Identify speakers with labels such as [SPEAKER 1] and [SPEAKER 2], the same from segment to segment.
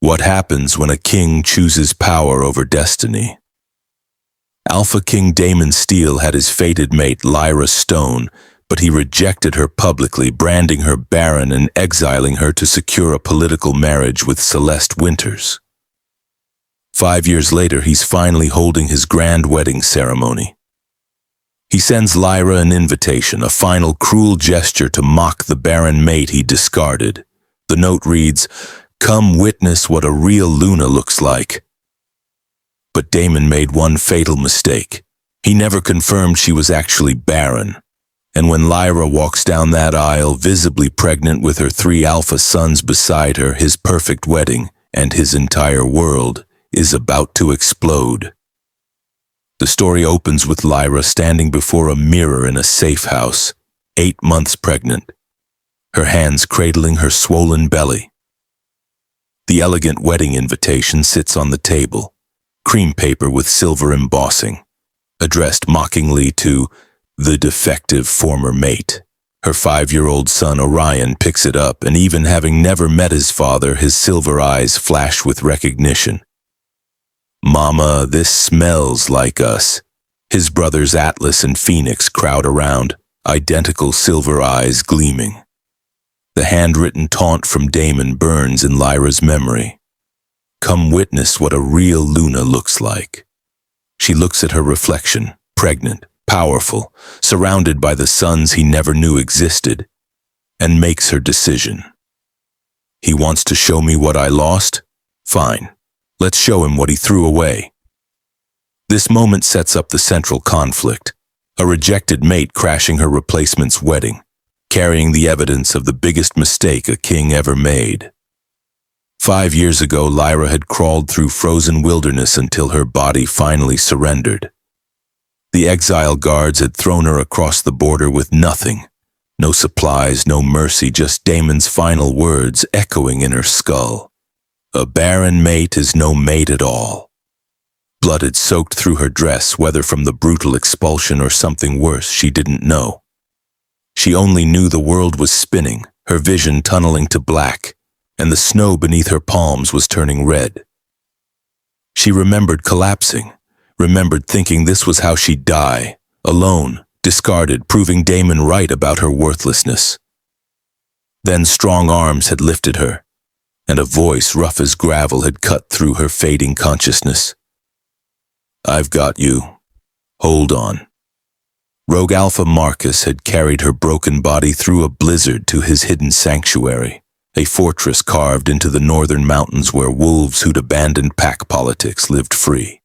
[SPEAKER 1] What happens when a king chooses power over destiny? Alpha King Damon Steele had his fated mate Lyra Stone, but he rejected her publicly, branding her barren and exiling her to secure a political marriage with Celeste Winters. 5 years later, he's finally holding his grand wedding ceremony. He sends Lyra an invitation, a final cruel gesture to mock the barren mate he discarded. The note reads, "Come witness what a real Luna looks like." But Damon made one fatal mistake. He never confirmed she was actually barren. And when Lyra walks down that aisle, visibly pregnant with her 3 alpha sons beside her, his perfect wedding and his entire world is about to explode. The story opens with Lyra standing before a mirror in a safe house, 8 months pregnant, her hands cradling her swollen belly. The elegant wedding invitation sits on the table, cream paper with silver embossing, addressed mockingly to the defective former mate. Her 5-year-old son Orion picks it up, and even having never met his father, his silver eyes flash with recognition. "Mama, this smells like us." His brothers Atlas and Phoenix crowd around, identical silver eyes gleaming. The handwritten taunt from Damon burns in Lyra's memory. "Come witness what a real Luna looks like." She looks at her reflection, pregnant, powerful, surrounded by the sons he never knew existed, and makes her decision. He wants to show me what I lost? Fine. Let's show him what he threw away. This moment sets up the central conflict, a rejected mate crashing her replacement's wedding, carrying the evidence of the biggest mistake a king ever made. 5 years ago, Lyra had crawled through frozen wilderness until her body finally surrendered. The exile guards had thrown her across the border with nothing. No supplies, no mercy, just Damon's final words echoing in her skull. "A barren mate is no mate at all." Blood had soaked through her dress, whether from the brutal expulsion or something worse, she didn't know. She only knew the world was spinning, her vision tunneling to black, and the snow beneath her palms was turning red. She remembered collapsing, remembered thinking this was how she'd die, alone, discarded, proving Damon right about her worthlessness. Then strong arms had lifted her, and a voice rough as gravel had cut through her fading consciousness. "I've got you. Hold on." Rogue Alpha Marcus had carried her broken body through a blizzard to his hidden sanctuary, a fortress carved into the northern mountains where wolves who'd abandoned pack politics lived free.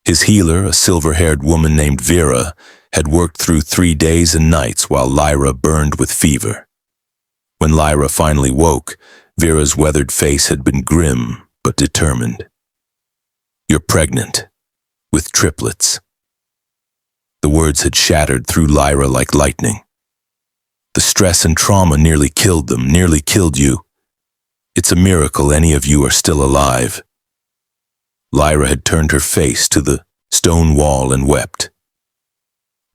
[SPEAKER 1] His healer, a silver-haired woman named Vera, had worked through 3 days and nights while Lyra burned with fever. When Lyra finally woke, Vera's weathered face had been grim but determined. "You're pregnant, with triplets." The words had shattered through Lyra like lightning. "The stress and trauma nearly killed them, nearly killed you. It's a miracle any of you are still alive." Lyra had turned her face to the stone wall and wept.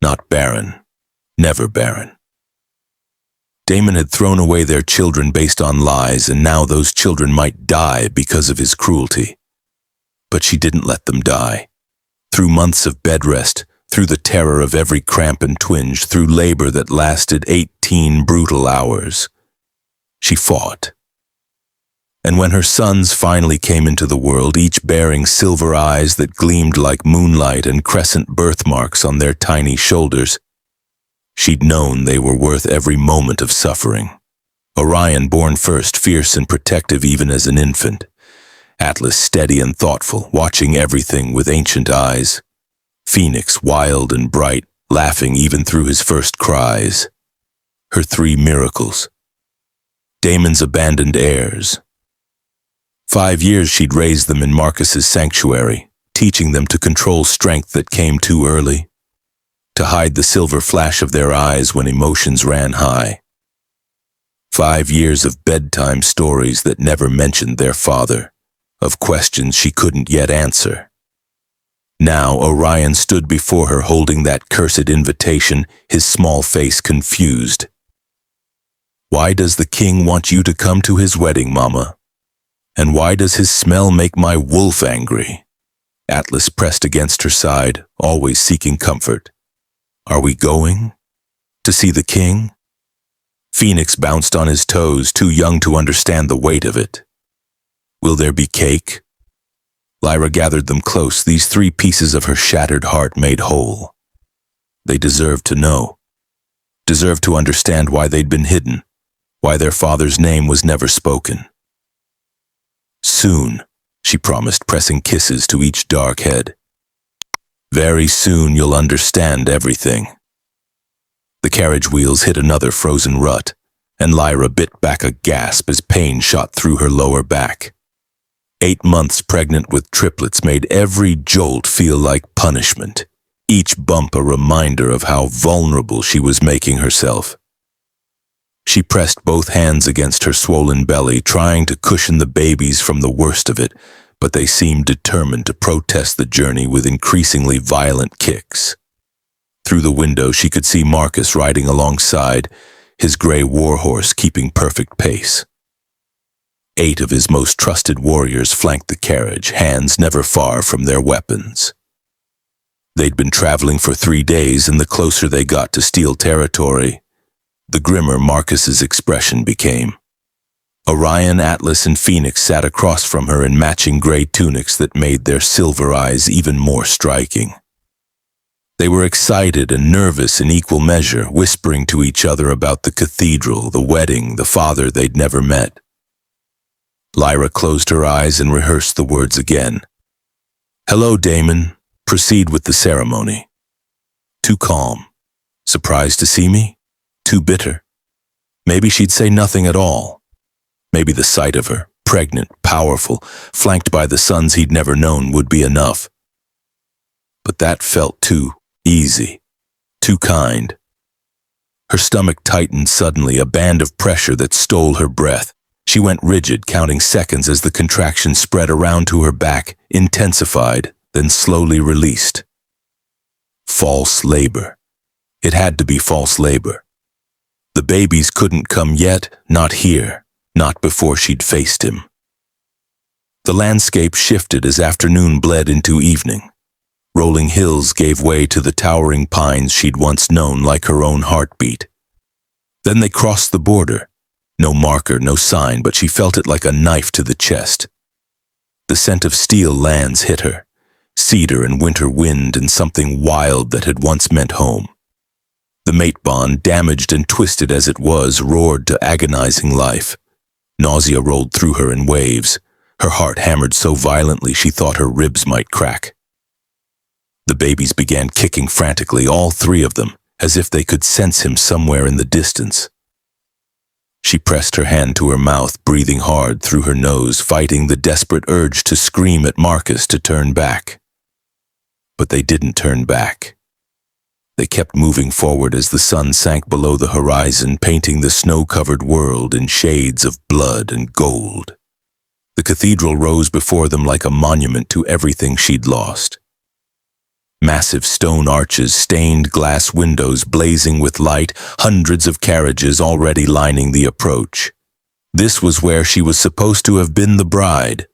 [SPEAKER 1] Not barren, never barren. Damon had thrown away their children based on lies, and now those children might die because of his cruelty. But she didn't let them die. Through months of bed rest, through the terror of every cramp and twinge, through labor that lasted 18 brutal hours, she fought. And when her sons finally came into the world, each bearing silver eyes that gleamed like moonlight and crescent birthmarks on their tiny shoulders, she'd known they were worth every moment of suffering. Orion, born first, fierce and protective even as an infant. Atlas, steady and thoughtful, watching everything with ancient eyes. Phoenix, wild and bright, laughing even through his first cries. Her 3 miracles. Damon's abandoned heirs. 5 years she'd raised them in Marcus's sanctuary, teaching them to control strength that came too early, to hide the silver flash of their eyes when emotions ran high. 5 years of bedtime stories that never mentioned their father, of questions she couldn't yet answer. Now Orion stood before her holding that cursed invitation, his small face confused. "Why does the king want you to come to his wedding, Mama?" And why does his smell make my wolf angry? Atlas pressed against her side, always seeking comfort. Are we going? To see the king? Phoenix bounced on his toes, too young to understand the weight of it. Will there be cake? Lyra gathered them close, these 3 pieces of her shattered heart made whole. They deserved to know. Deserved to understand why they'd been hidden, why their father's name was never spoken. Soon, she promised, pressing kisses to each dark head. Very soon you'll understand everything. The carriage wheels hit another frozen rut, and Lyra bit back a gasp as pain shot through her lower back. 8 months pregnant with triplets made every jolt feel like punishment, each bump a reminder of how vulnerable she was making herself. She pressed both hands against her swollen belly, trying to cushion the babies from the worst of it, but they seemed determined to protest the journey with increasingly violent kicks. Through the window, she could see Marcus riding alongside, his gray warhorse keeping perfect pace. 8 of his most trusted warriors flanked the carriage, hands never far from their weapons. They'd been traveling for 3 days, and the closer they got to Steel territory, the grimmer Marcus's expression became. Orion, Atlas, and Phoenix sat across from her in matching gray tunics that made their silver eyes even more striking. They were excited and nervous in equal measure, whispering to each other about the cathedral, the wedding, the father they'd never met. Lyra closed her eyes and rehearsed the words again. Hello, Damon. Proceed with the ceremony. Too calm. Surprised to see me? Too bitter. Maybe she'd say nothing at all. Maybe the sight of her, pregnant, powerful, flanked by the sons he'd never known, would be enough. But that felt too easy, too kind. Her stomach tightened suddenly, a band of pressure that stole her breath. She went rigid, counting seconds as the contraction spread around to her back, intensified, then slowly released. False labor. It had to be false labor. The babies couldn't come yet, not here, not before she'd faced him. The landscape shifted as afternoon bled into evening. Rolling hills gave way to the towering pines she'd once known like her own heartbeat. Then they crossed the border. No marker, no sign, but she felt it like a knife to the chest. The scent of steel lands hit her, cedar and winter wind and something wild that had once meant home. The mate bond, damaged and twisted as it was, roared to agonizing life. Nausea rolled through her in waves. Her heart hammered so violently she thought her ribs might crack. The babies began kicking frantically, all 3 of them, as if they could sense him somewhere in the distance. She pressed her hand to her mouth, breathing hard through her nose, fighting the desperate urge to scream at Marcus to turn back. But they didn't turn back. They kept moving forward as the sun sank below the horizon, painting the snow-covered world in shades of blood and gold. The cathedral rose before them like a monument to everything she'd lost. Massive stone arches, stained glass windows blazing with light, hundreds of carriages already lining the approach. This was where she was supposed to have been the bride.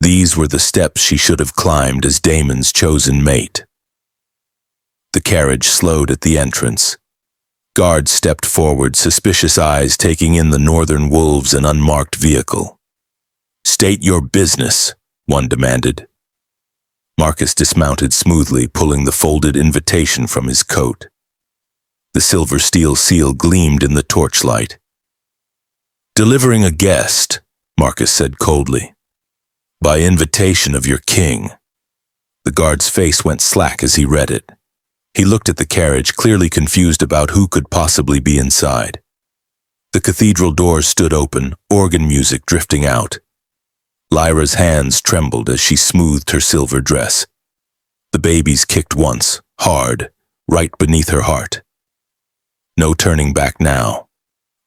[SPEAKER 1] These were the steps she should have climbed as Damon's chosen mate. The carriage slowed at the entrance. Guards stepped forward, suspicious eyes taking in the northern wolves' and unmarked vehicle. "State your business," one demanded. Marcus dismounted smoothly, pulling the folded invitation from his coat. The silver steel seal gleamed in the torchlight. "Delivering a guest," Marcus said coldly. "By invitation of your king." The guard's face went slack as he read it. He looked at the carriage, clearly confused about who could possibly be inside. The cathedral doors stood open, organ music drifting out. Lyra's hands trembled as she smoothed her silver dress. The babies kicked once, hard, right beneath her heart. No turning back now.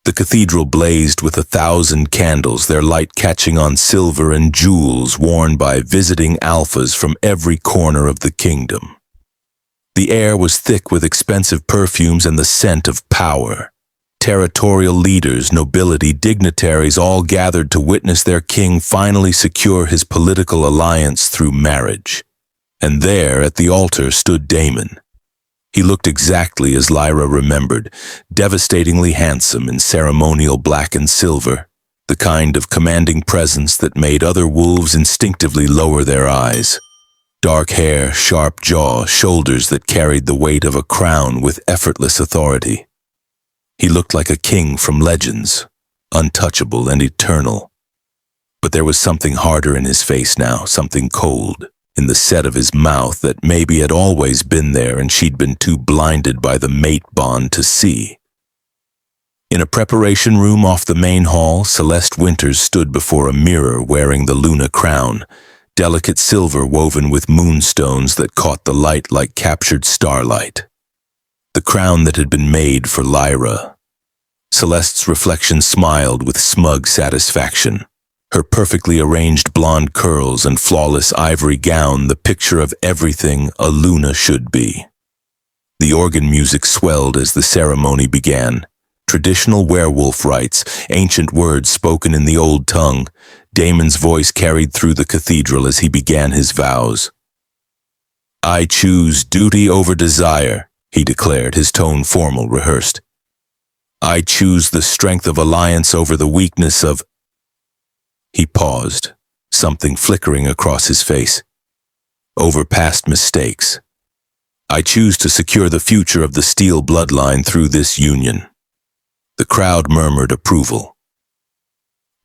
[SPEAKER 1] The cathedral blazed with 1,000 candles, their light catching on silver and jewels worn by visiting alphas from every corner of the kingdom. The air was thick with expensive perfumes and the scent of power. Territorial leaders, nobility, dignitaries all gathered to witness their king finally secure his political alliance through marriage. And there, at the altar, stood Damon. He looked exactly as Lyra remembered, devastatingly handsome in ceremonial black and silver, the kind of commanding presence that made other wolves instinctively lower their eyes. Dark hair, sharp jaw, shoulders that carried the weight of a crown with effortless authority. He looked like a king from legends, untouchable and eternal. But there was something harder in his face now, something cold, in the set of his mouth that maybe had always been there and she'd been too blinded by the mate bond to see. In a preparation room off the main hall, Celeste Winters stood before a mirror wearing the Luna crown, delicate silver woven with moonstones that caught the light like captured starlight. The crown that had been made for Lyra. Celeste's reflection smiled with smug satisfaction. Her perfectly arranged blonde curls and flawless ivory gown the picture of everything a Luna should be. The organ music swelled as the ceremony began. Traditional werewolf rites, ancient words spoken in the old tongue. Damon's voice carried through the cathedral as he began his vows. "I choose duty over desire," he declared, his tone formal, rehearsed. "I choose the strength of alliance over the weakness of—" He paused, something flickering across his face. "Over past mistakes. I choose to secure the future of the Steele bloodline through this union." The crowd murmured approval.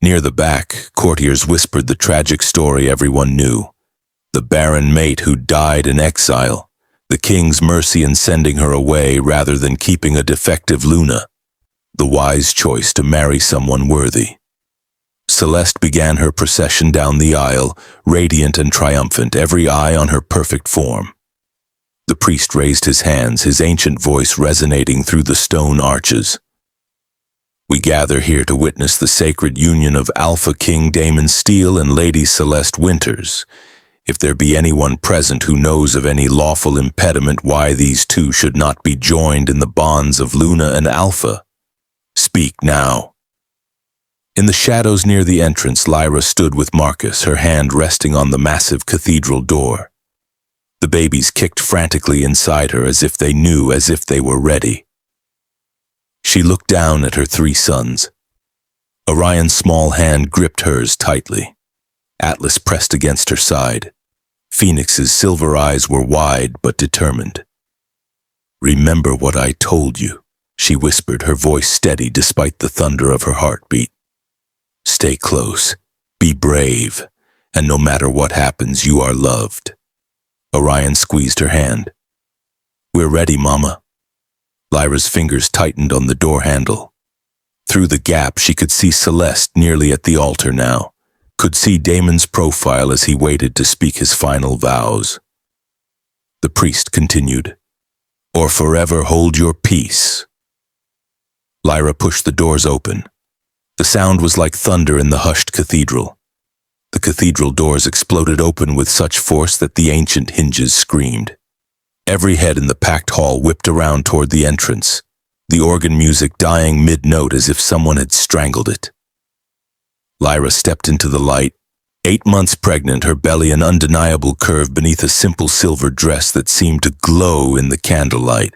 [SPEAKER 1] Near the back, courtiers whispered the tragic story everyone knew. The Barren mate who died in exile, the king's mercy in sending her away rather than keeping a defective Luna, the wise choice to marry someone worthy. Celeste began her procession down the aisle, radiant and triumphant, every eye on her perfect form. The priest raised his hands, his ancient voice resonating through the stone arches. "We gather here to witness the sacred union of Alpha King Damon Steele and Lady Celeste Winters. If there be anyone present who knows of any lawful impediment why these two should not be joined in the bonds of Luna and Alpha, speak now." In the shadows near the entrance, Lyra stood with Marcus, her hand resting on the massive cathedral door. The babies kicked frantically inside her as if they knew, as if they were ready. She looked down at her 3 sons. Orion's small hand gripped hers tightly. Atlas pressed against her side. Phoenix's silver eyes were wide but determined. "Remember what I told you," she whispered, her voice steady despite the thunder of her heartbeat. "Stay close, be brave, and no matter what happens, you are loved." Orion squeezed her hand. "We're ready, Mama." Lyra's fingers tightened on the door handle. Through the gap, she could see Celeste nearly at the altar now, could see Damon's profile as he waited to speak his final vows. The priest continued, "Or forever hold your peace." Lyra pushed the doors open. The sound was like thunder in the hushed cathedral. The cathedral doors exploded open with such force that the ancient hinges screamed. Every head in the packed hall whipped around toward the entrance, the organ music dying mid-note as if someone had strangled it. Lyra stepped into the light, 8 months pregnant, her belly an undeniable curve beneath a simple silver dress that seemed to glow in the candlelight.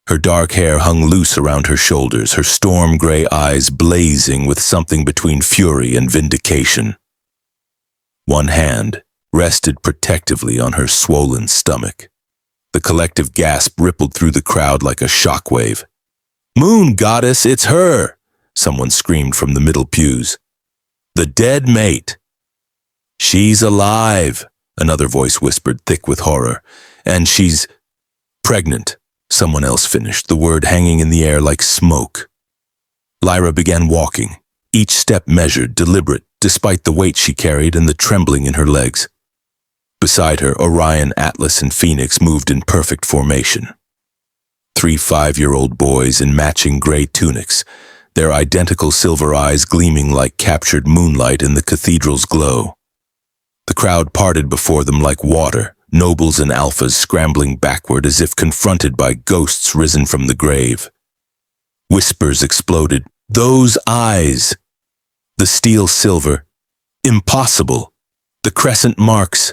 [SPEAKER 1] Her dark hair hung loose around her shoulders, her storm-gray eyes blazing with something between fury and vindication. One hand rested protectively on her swollen stomach. The collective gasp rippled through the crowd like a shockwave. "Moon goddess, it's her!" someone screamed from the middle pews. "The dead mate!" "She's alive!" another voice whispered, thick with horror. "And she's pregnant," someone else finished, the word hanging in the air like smoke. Lyra began walking, each step measured, deliberate, despite the weight she carried and the trembling in her legs. Beside her, Orion, Atlas, and Phoenix moved in perfect formation. 3 5-year-old boys in matching gray tunics, their identical silver eyes gleaming like captured moonlight in the cathedral's glow. The crowd parted before them like water, nobles and alphas scrambling backward as if confronted by ghosts risen from the grave. Whispers exploded. Those eyes! The steel silver. Impossible. The crescent marks.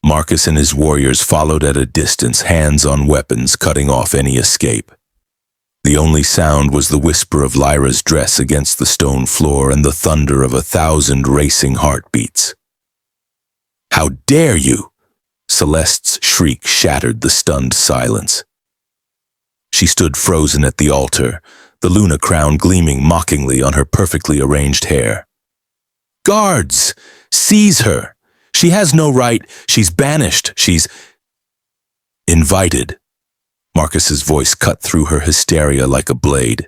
[SPEAKER 1] Marcus and his warriors followed at a distance, hands on weapons, cutting off any escape. The only sound was the whisper of Lyra's dress against the stone floor and the thunder of 1,000 racing heartbeats. "How dare you!" Celeste's shriek shattered the stunned silence. She stood frozen at the altar, the Luna crown gleaming mockingly on her perfectly arranged hair. "Guards! Seize her! She has no right. She's banished. She's invited." Marcus's voice cut through her hysteria like a blade.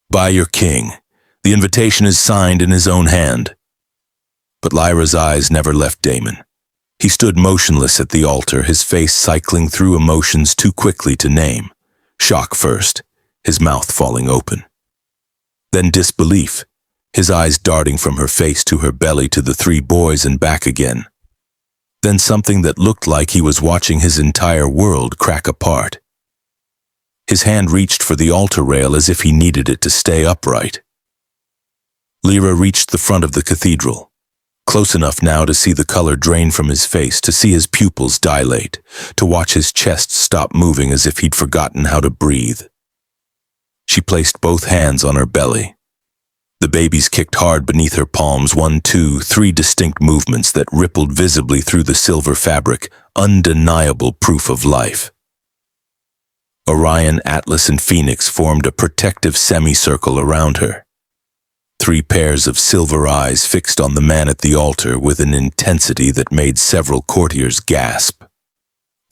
[SPEAKER 1] "By your king. The invitation is signed in his own hand." But Lyra's eyes never left Damon. He stood motionless at the altar, his face cycling through emotions too quickly to name. Shock first, his mouth falling open. Then disbelief, his eyes darting from her face to her belly to the three boys and back again. Then something that looked like he was watching his entire world crack apart. His hand reached for the altar rail as if he needed it to stay upright. Lyra reached the front of the cathedral, close enough now to see the color drain from his face, to see his pupils dilate, to watch his chest stop moving as if he'd forgotten how to breathe. She placed both hands on her belly. The babies kicked hard beneath her palms, 1, 2, 3 distinct movements that rippled visibly through the silver fabric, undeniable proof of life. Orion, Atlas, and Phoenix formed a protective semicircle around her. 3 pairs of silver eyes fixed on the man at the altar with an intensity that made several courtiers gasp.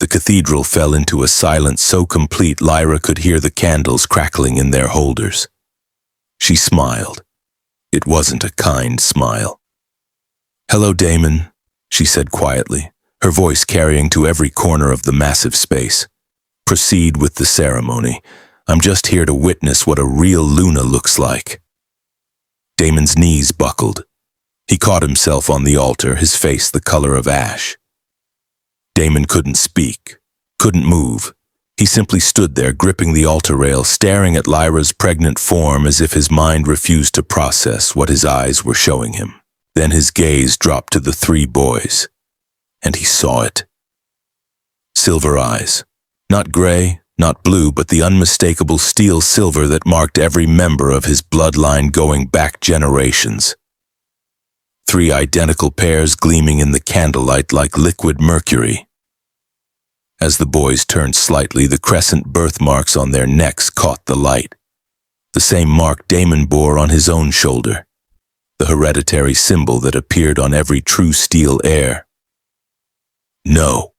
[SPEAKER 1] The cathedral fell into a silence so complete Lyra could hear the candles crackling in their holders. She smiled. It wasn't a kind smile. "Hello, Damon," she said quietly, her voice carrying to every corner of the massive space. "Proceed with the ceremony. I'm just here to witness what a real Luna looks like." Damon's knees buckled. He caught himself on the altar, his face the color of ash. Damon couldn't speak, couldn't move. He simply stood there, gripping the altar rail, staring at Lyra's pregnant form as if his mind refused to process what his eyes were showing him. Then his gaze dropped to the 3 boys, and he saw it. Silver eyes. Not gray, not blue, but the unmistakable steel silver that marked every member of his bloodline going back generations. 3 identical pairs gleaming in the candlelight like liquid mercury. As the boys turned slightly, the crescent birthmarks on their necks caught the light. The same mark Damon bore on his own shoulder. The hereditary symbol that appeared on every true steel heir. "No."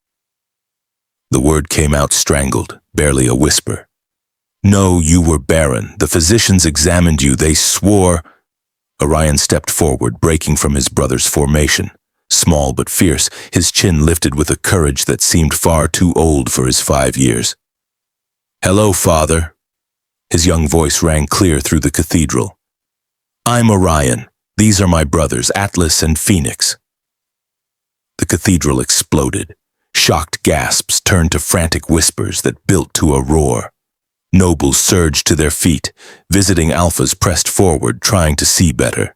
[SPEAKER 1] The word came out strangled, barely a whisper. "No, you were barren. The physicians examined you. They swore—" Orion stepped forward, breaking from his brother's formation. Small but fierce, his chin lifted with a courage that seemed far too old for his 5 years. "Hello, Father." His young voice rang clear through the cathedral. "I'm Orion. These are my brothers, Atlas and Phoenix." The cathedral exploded. Shocked gasps turned to frantic whispers that built to a roar. Nobles surged to their feet. Visiting alphas pressed forward, trying to see better.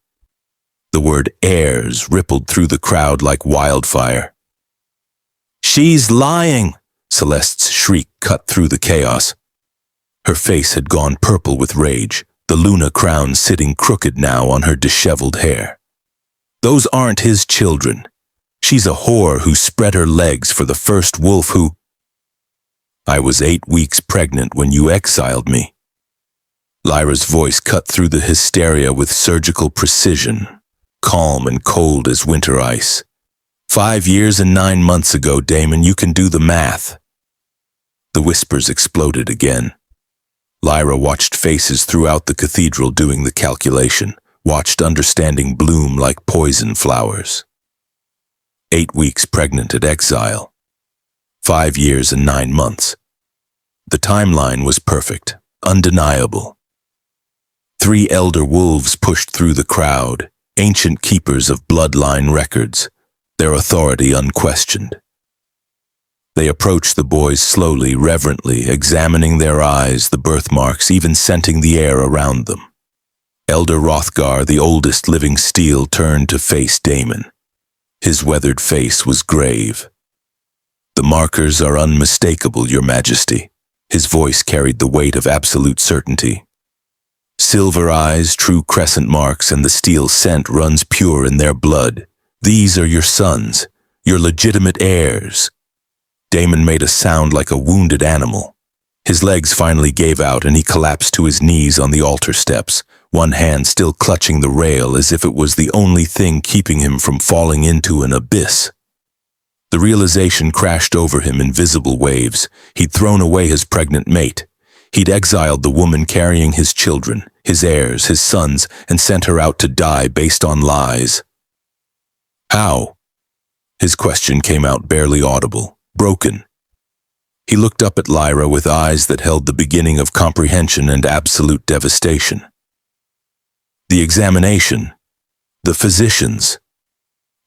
[SPEAKER 1] The word heirs rippled through the crowd like wildfire. "She's lying!" Celeste's shriek cut through the chaos. Her face had gone purple with rage, the Luna crown sitting crooked now on her disheveled hair. "Those aren't his children. She's a whore who spread her legs for the first wolf who—" "I was 8 weeks pregnant when you exiled me." Lyra's voice cut through the hysteria with surgical precision, calm and cold as winter ice. 5 years and 9 months ago, Damon, you can do the math." The whispers exploded again. Lyra watched faces throughout the cathedral doing the calculation, watched understanding bloom like poison flowers. 8 weeks pregnant at exile. 5 years and 9 months. The timeline was perfect, undeniable. 3 elder wolves pushed through the crowd, ancient keepers of bloodline records, their authority unquestioned. They approached the boys slowly, reverently, examining their eyes, the birthmarks, even scenting the air around them. Elder Hrothgar, the oldest living Steele, turned to face Damon. His weathered face was grave. "The markers are unmistakable, Your Majesty." His voice carried the weight of absolute certainty. "Silver eyes, true crescent marks, and the Steele scent runs pure in their blood. These are your sons, your legitimate heirs." Damon made a sound like a wounded animal. His legs finally gave out and he collapsed to his knees on the altar steps, one hand still clutching the rail as if it was the only thing keeping him from falling into an abyss. The realization crashed over him in visible waves. He'd thrown away his pregnant mate. He'd exiled the woman carrying his children, his heirs, his sons, and sent her out to die based on lies. "How?" His question came out barely audible, broken. He looked up at Lyra with eyes that held the beginning of comprehension and absolute devastation. "The examination. The physicians.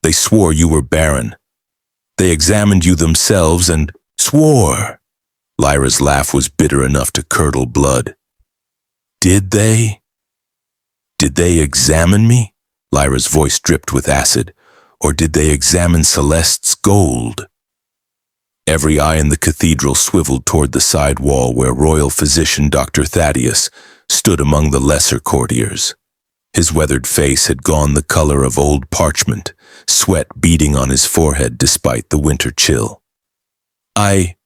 [SPEAKER 1] They swore you were barren. They examined you themselves and swore." Lyra's laugh was bitter enough to curdle blood. "Did they? Did they examine me?" Lyra's voice dripped with acid. "Or did they examine Celeste's gold?" Every eye in the cathedral swiveled toward the side wall where royal physician Dr. Thaddeus stood among the lesser courtiers. His weathered face had gone the color of old parchment, sweat beading on his forehead despite the winter chill. I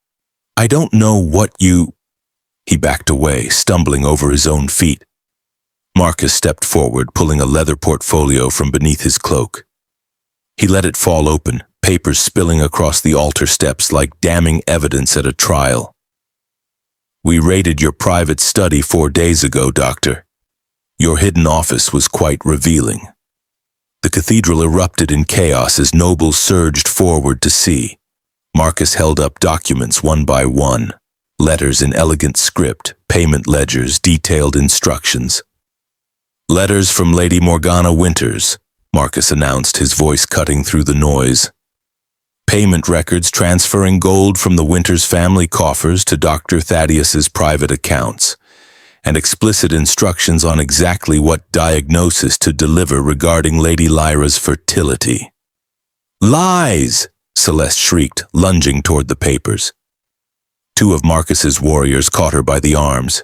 [SPEAKER 1] don't know what you—" He backed away, stumbling over his own feet. Marcus stepped forward, pulling a leather portfolio from beneath his cloak. He let it fall open, papers spilling across the altar steps like damning evidence at a trial. "We raided your private study 4 days ago, Doctor. Your hidden office was quite revealing." The cathedral erupted in chaos as nobles surged forward to see. Marcus held up documents one by one, letters in elegant script, payment ledgers, detailed instructions. "Letters from Lady Morgana Winters," Marcus announced, his voice cutting through the noise. "Payment records transferring gold from the Winters family coffers to Dr. Thaddeus's private accounts, and explicit instructions on exactly what diagnosis to deliver regarding Lady Lyra's fertility." "Lies!" Celeste shrieked, lunging toward the papers. 2 of Marcus's warriors caught her by the arms.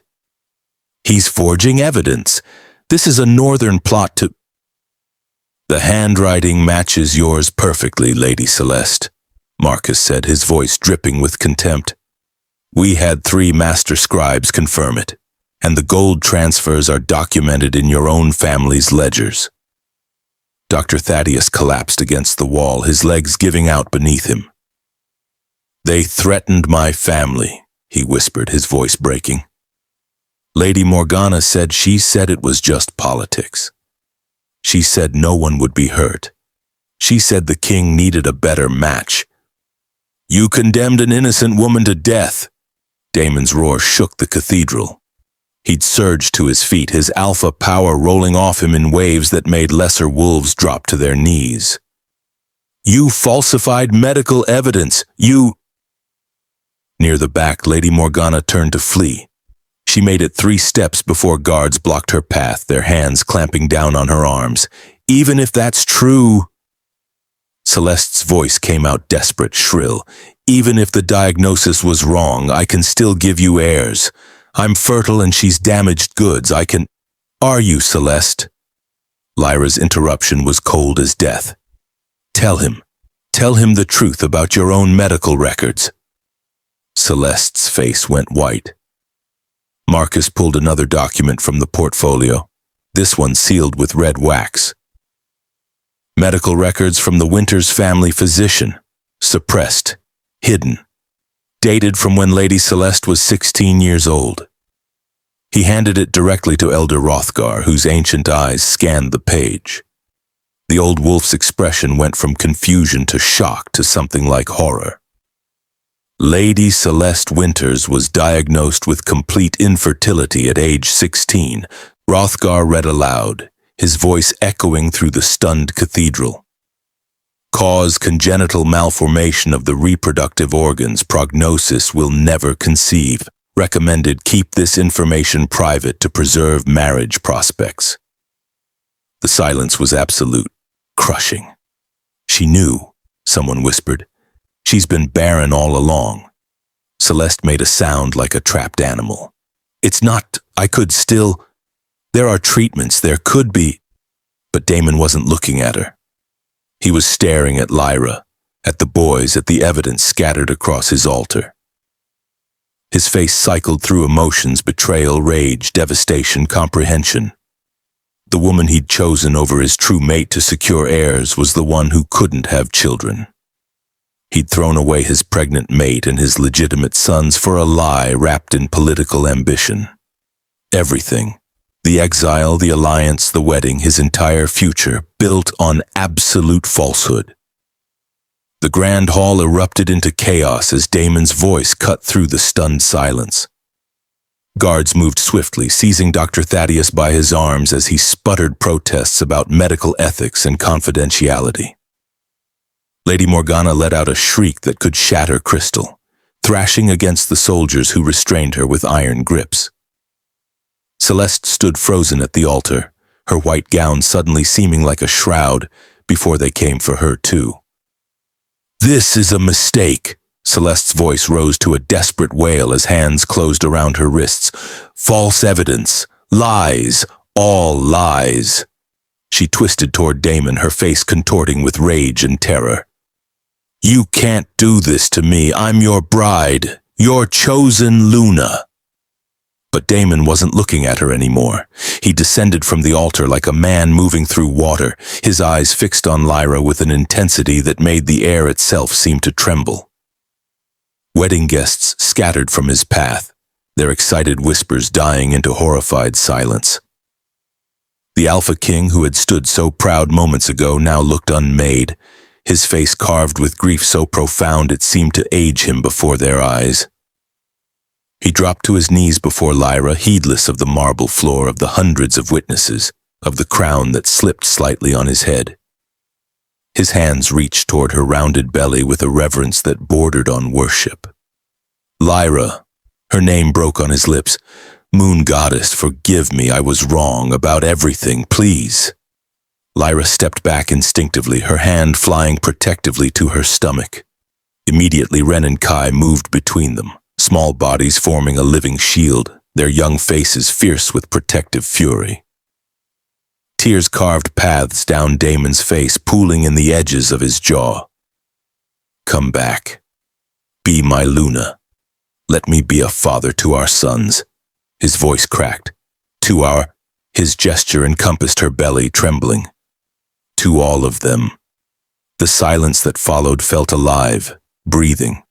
[SPEAKER 1] "He's forging evidence. This is a northern plot to—" "The handwriting matches yours perfectly, Lady Celeste," Marcus said, his voice dripping with contempt. "We had 3 master scribes confirm it, and the gold transfers are documented in your own family's ledgers." Dr. Thaddeus collapsed against the wall, his legs giving out beneath him. "They threatened my family," he whispered, his voice breaking. "Lady Morgana said it was just politics. She said no one would be hurt. She said the king needed a better match." "You condemned an innocent woman to death." Damon's roar shook the cathedral. He'd surged to his feet, his alpha power rolling off him in waves that made lesser wolves drop to their knees. "You falsified medical evidence. You—" Near the back, Lady Morgana turned to flee. She made it 3 steps before guards blocked her path, their hands clamping down on her arms. "Even if that's true—" Celeste's voice came out desperate, shrill. "Even if the diagnosis was wrong, I can still give you heirs. I'm fertile and she's damaged goods. I can—" "Are you, Celeste?" Lyra's interruption was cold as death. Tell him the truth about your own medical records." Celeste's face went white. Marcus pulled another document from the portfolio, this one sealed with red wax. "Medical records from the Winters family physician. Suppressed. Hidden. Dated from when Lady Celeste was 16 years old." He handed it directly to Elder Hrothgar, whose ancient eyes scanned the page. The old wolf's expression went from confusion to shock to something like horror. "Lady Celeste Winters was diagnosed with complete infertility at age 16, Hrothgar read aloud, his voice echoing through the stunned cathedral. cause congenital malformation of the reproductive organs, prognosis will never conceive. Recommended keep this information private to preserve marriage prospects. The silence was absolute, crushing. She knew, someone whispered. She's been barren all along. Celeste made a sound like a trapped animal. It's not, I could still. There are treatments, there could be. But Damon wasn't looking at her. He was staring at Lyra, at the boys, at the evidence scattered across his altar. His face cycled through emotions: betrayal, rage, devastation, comprehension. The woman he'd chosen over his true mate to secure heirs was the one who couldn't have children. He'd thrown away his pregnant mate and his legitimate sons for a lie wrapped in political ambition. Everything, the exile, the alliance, the wedding, his entire future, built on absolute falsehood. The grand hall erupted into chaos as Damon's voice cut through the stunned silence. Guards moved swiftly, seizing Dr. Thaddeus by his arms as he sputtered protests about medical ethics and confidentiality. Lady Morgana let out a shriek that could shatter crystal, thrashing against the soldiers who restrained her with iron grips. Celeste stood frozen at the altar, her white gown suddenly seeming like a shroud before they came for her too. "This is a mistake." Celeste's voice rose to a desperate wail as hands closed around her wrists. "False evidence, lies, all lies." She twisted toward Damon, her face contorting with rage and terror. "You can't do this to me. I'm your bride, your chosen Luna." But Damon wasn't looking at her anymore. He descended from the altar like a man moving through water, his eyes fixed on Lyra with an intensity that made the air itself seem to tremble. Wedding guests scattered from his path, their excited whispers dying into horrified silence. The Alpha King, who had stood so proud moments ago, now looked unmade, his face carved with grief so profound it seemed to age him before their eyes. He dropped to his knees before Lyra, heedless of the marble floor, of the hundreds of witnesses, of the crown that slipped slightly on his head. His hands reached toward her rounded belly with a reverence that bordered on worship. "Lyra," her name broke on his lips. "Moon goddess, forgive me, I was wrong about everything, please." Lyra stepped back instinctively, her hand flying protectively to her stomach. Immediately Ren and Kai moved between them, small bodies forming a living shield, their young faces fierce with protective fury. Tears carved paths down Damon's face, pooling in the edges of his jaw. "Come back. Be my Luna. Let me be a father to our sons." His voice cracked. His gesture encompassed her belly, trembling. "To all of them." The silence that followed felt alive, breathing.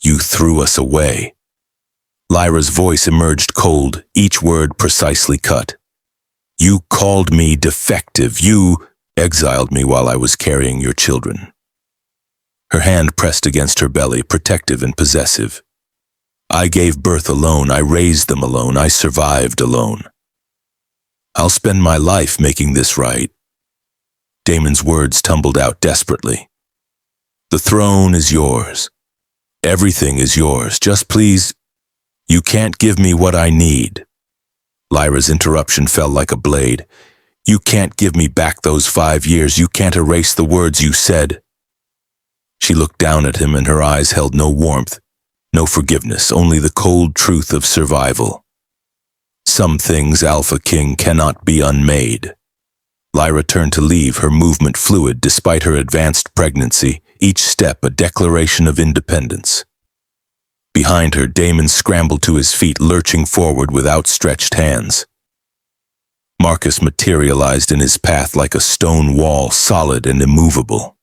[SPEAKER 1] "You threw us away." Lyra's voice emerged cold, each word precisely cut. "You called me defective. You exiled me while I was carrying your children." Her hand pressed against her belly, protective and possessive. "I gave birth alone. I raised them alone. I survived alone. I'll spend my life making this right." Damon's words tumbled out desperately. "The throne is yours. Everything is yours. Just please, you can't give me what I need." Lyra's interruption fell like a blade. "You can't give me back those 5 years. You can't erase the words you said." She looked down at him and her eyes held no warmth, no forgiveness, only the cold truth of survival. "Some things, Alpha King, cannot be unmade." Lyra turned to leave, her movement fluid despite her advanced pregnancy, each step a declaration of independence. Behind her, Damon scrambled to his feet, lurching forward with outstretched hands. Marcus materialized in his path like a stone wall, solid and immovable.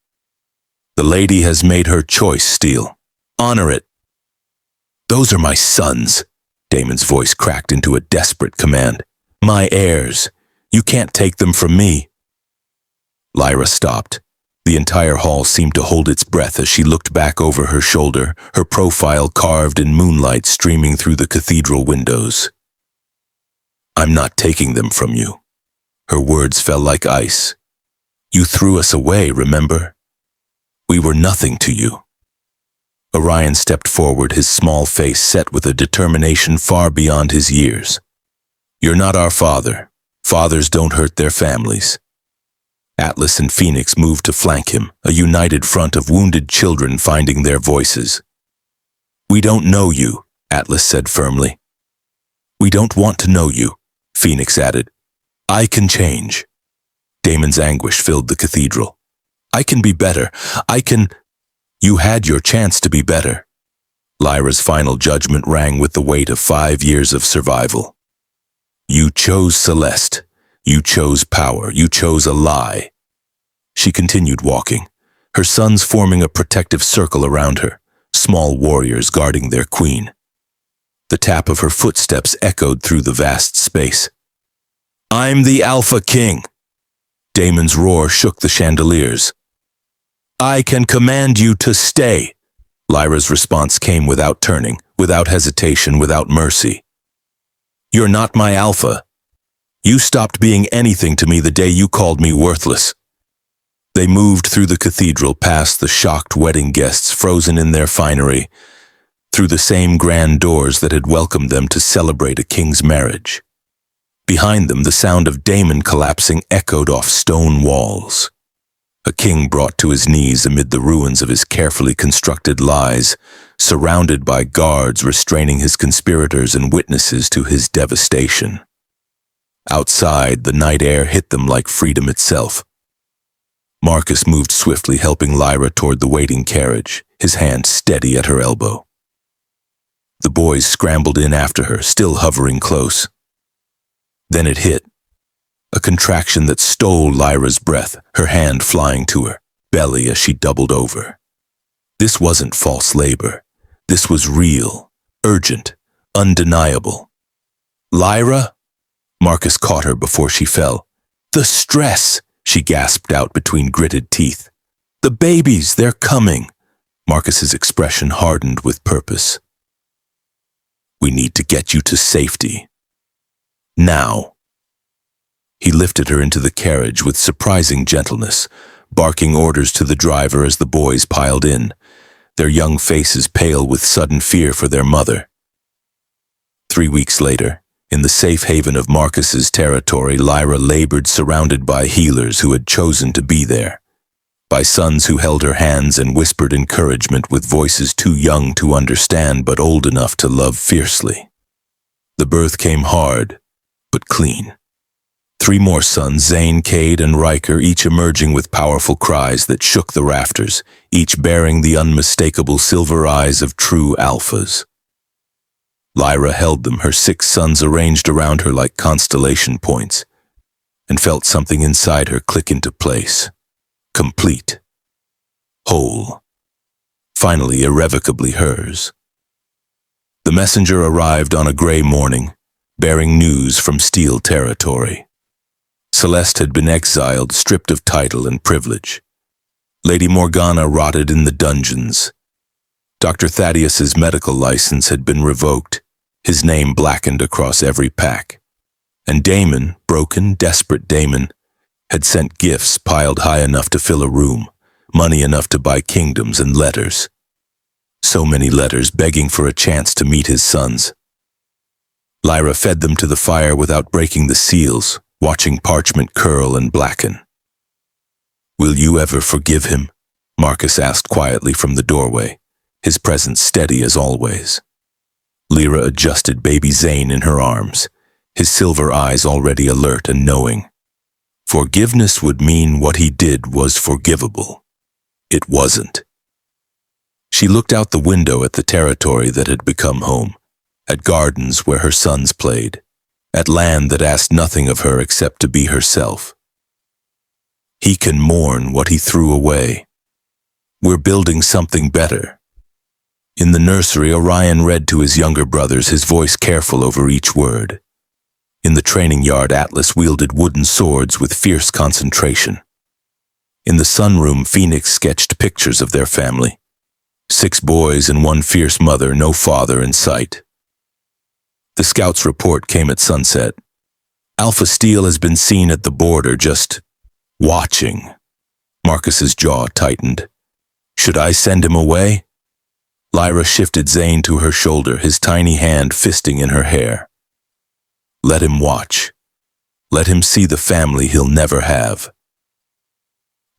[SPEAKER 1] "The lady has made her choice, Steele. Honor it." "Those are my sons." Damon's voice cracked into a desperate command. "My heirs. You can't take them from me." Lyra stopped. The entire hall seemed to hold its breath as she looked back over her shoulder, her profile carved in moonlight streaming through the cathedral windows. "I'm not taking them from you." Her words fell like ice. "You threw us away, remember? We were nothing to you." Orion stepped forward, his small face set with a determination far beyond his years. "You're not our father. Fathers don't hurt their families." Atlas and Phoenix moved to flank him, a united front of wounded children finding their voices. "We don't know you," Atlas said firmly. "We don't want to know you," Phoenix added. "I can change." Damon's anguish filled the cathedral. "I can be better. I can—" "You had your chance to be better." Lyra's final judgment rang with the weight of 5 years of survival. "You chose Celeste. You chose power. You chose a lie." She continued walking, her sons forming a protective circle around her, small warriors guarding their queen. The tap of her footsteps echoed through the vast space. "I'm the Alpha King." Damon's roar shook the chandeliers. "I can command you to stay." Lyra's response came without turning, without hesitation, without mercy. "You're not my alpha. You stopped being anything to me the day you called me worthless." They moved through the cathedral, past the shocked wedding guests frozen in their finery, through the same grand doors that had welcomed them to celebrate a king's marriage. Behind them, the sound of Damon collapsing echoed off stone walls. A king brought to his knees amid the ruins of his carefully constructed lies, surrounded by guards restraining his conspirators and witnesses to his devastation. Outside, the night air hit them like freedom itself. Marcus moved swiftly, helping Lyra toward the waiting carriage, his hand steady at her elbow. The boys scrambled in after her, still hovering close. Then it hit. A contraction that stole Lyra's breath, her hand flying to her belly as she doubled over. This wasn't false labor. This was real, urgent, undeniable. "Lyra?" Marcus caught her before she fell. "The stress," she gasped out between gritted teeth. "The babies, they're coming." Marcus's expression hardened with purpose. "We need to get you to safety. Now." He lifted her into the carriage with surprising gentleness, barking orders to the driver as the boys piled in, their young faces pale with sudden fear for their mother. 3 weeks later, in the safe haven of Marcus's territory, Lyra labored surrounded by healers who had chosen to be there, by sons who held her hands and whispered encouragement with voices too young to understand but old enough to love fiercely. The birth came hard, but clean. 3 more sons, Zane, Cade, and Riker, each emerging with powerful cries that shook the rafters, each bearing the unmistakable silver eyes of true alphas. Lyra held them, her 6 sons arranged around her like constellation points, and felt something inside her click into place. Complete. Whole. Finally, irrevocably hers. The messenger arrived on a gray morning, bearing news from Steele territory. Celeste had been exiled, stripped of title and privilege. Lady Morgana rotted in the dungeons. Dr. Thaddeus's medical license had been revoked, his name blackened across every pack. And Damon, broken, desperate Damon, had sent gifts piled high enough to fill a room, money enough to buy kingdoms, and letters. So many letters begging for a chance to meet his sons. Lyra fed them to the fire without breaking the seals, watching parchment curl and blacken. "Will you ever forgive him?" Marcus asked quietly from the doorway, his presence steady as always. Lyra adjusted baby Zane in her arms, his silver eyes already alert and knowing. Forgiveness would mean what he did was forgivable. It wasn't. She looked out the window at the territory that had become home, at gardens where her sons played, at land that asked nothing of her except to be herself. He can mourn what he threw away. We're building something better. In the nursery, Orion read to his younger brothers, his voice careful over each word. In the training yard, Atlas wielded wooden swords with fierce concentration. In the sunroom, Phoenix sketched pictures of their family. 6 boys and 1 fierce mother, no father in sight. The scout's report came at sunset. Alpha Steele has been seen at the border, just watching. Marcus's jaw tightened. Should I send him away? Lyra shifted Zane to her shoulder, his tiny hand fisting in her hair. Let him watch. Let him see the family he'll never have.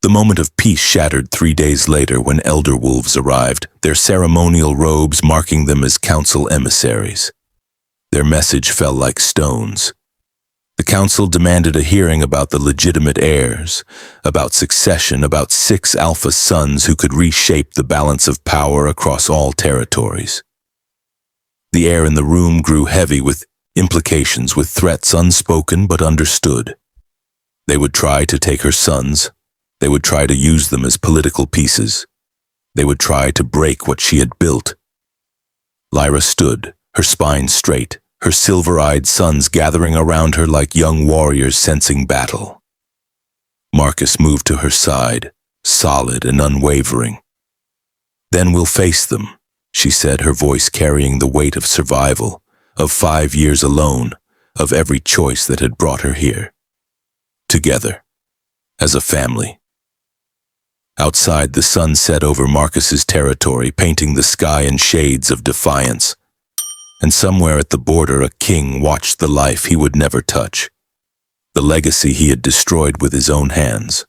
[SPEAKER 1] The moment of peace shattered 3 days later when elder wolves arrived, their ceremonial robes marking them as council emissaries. Their message fell like stones. The council demanded a hearing about the legitimate heirs, about succession, about 6 alpha sons who could reshape the balance of power across all territories. The air in the room grew heavy with implications, with threats unspoken but understood. They would try to take her sons. They would try to use them as political pieces. They would try to break what she had built. Lyra stood, her spine straight, her silver-eyed sons gathering around her like young warriors sensing battle. Marcus moved to her side, solid and unwavering. Then we'll face them, she said, her voice carrying the weight of survival, of 5 years alone, of every choice that had brought her here. Together, as a family. Outside, the sun set over Marcus's territory, painting the sky in shades of defiance. And somewhere at the border, a king watched the life he would never touch, the legacy he had destroyed with his own hands.